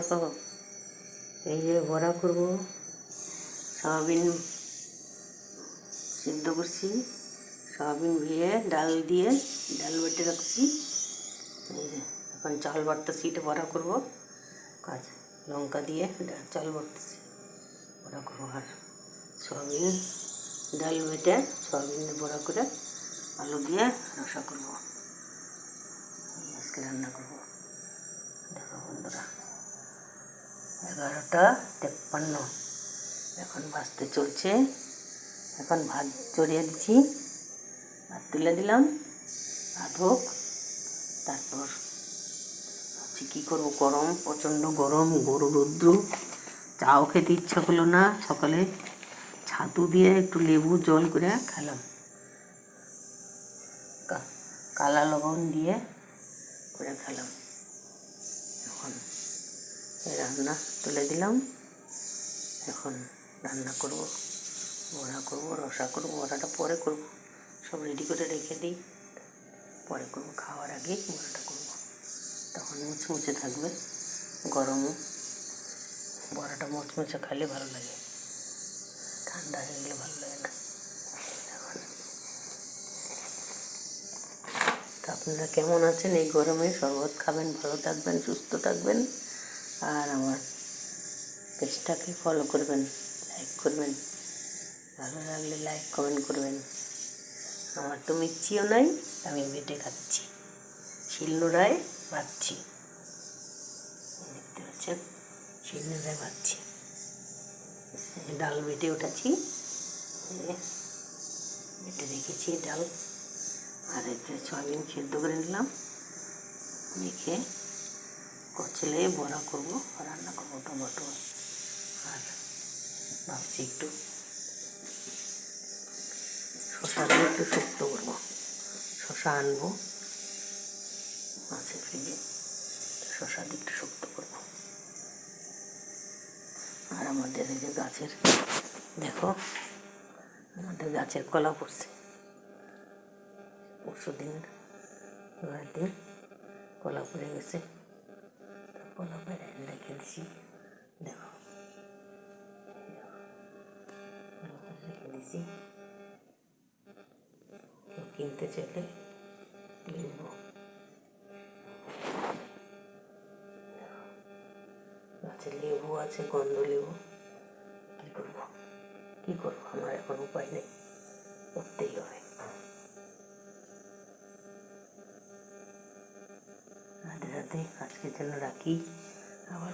দেখো এই যে বড়া করব, সয়াবিন সিদ্ধ করছি, সয়াবিন ধুয়ে ডাল দিয়ে ডাল বেটে রাখছি। এই যে এখন চাল বাটতেছি, এটা বড়া করবো, কাজ লঙ্কা দিয়ে চাল বাটতেছি, বড়া করবো। আর সয়াবিন ডাল বেটে সয়াবিনের বড়া করে আলু দিয়ে রসা করবো, আজকে রান্না করবো। দেখো বন্ধুরা, 11:53 এখন বাজতে চলছে। এখন ভাত চড়িয়ে দিচ্ছি, ভাত তুলে দিলাম, ভাত হোক। তারপর কী করবো, গরম, প্রচণ্ড গরম, গরু রৌদ্র, চাও খেতে ইচ্ছা করলো না। সকালে ছাতু দিয়ে একটু লেবু জল করে খেলাম, কালা লবণ দিয়ে করে খেলাম। এখন রান্না তুলে দিলাম, এখন রান্না করব, বড়া করব, রসা করব। বড়াটা পরে করব, সব রেডি করে রেখে দিই, পরে করব, খাওয়ার আগে বড়াটা করব, তখন মুচমুচে থাকবে। গরমও বড়াটা মুচমুচে খাইলে ভালো লাগে, ঠান্ডা হয়ে গেলে ভালো লাগে না। তো আপনারা কেমন আছেন এই গরমে? শরবত খাবেন, ভালো থাকবেন, সুস্থ থাকবেন। আর আমার পেজটাকে ফলো করবেন, লাইক করবেন, ভালো লাগলে লাইক কমেন্ট করবেন। আমার তো মিক্সিও নাই, আমি বেটে খাচ্ছি, শিলনোড়ায় ভাজছি, দেখতে পাচ্ছেন, শিলনোড়ায় ভাজছি। ডাল বেটে উঠেছি, বেটে রেখেছি ডাল। আর এতে সয়াবিন সেদ্ধ করে নিলাম, রেখে কচলে বড়া করবো, রান্না করবো, টমেটো। আর ভাবছি একটু শশা দিয়ে একটু শুক্তো করবো, শশা আনবো, আছে ফ্রিজে, শশা দিয়ে একটু শুক্তো করবো। আর আমাদের এই যে গাছের, দেখো আমাদের গাছের কলা পড়ছে, পরশু দিন কলা পড়ে গেছে, কলা পেরে রেখে দিছি। দেখো রেখে দিছি, কেউ কিনতে চাইলে কিনবো। গাছে লেবু আছে, গন্ধ লেবু। কী করবো, আমার এখন উপায় নেই, করতেই হবে। রাধে রাধে, আজকের জন্য রাখি, আবার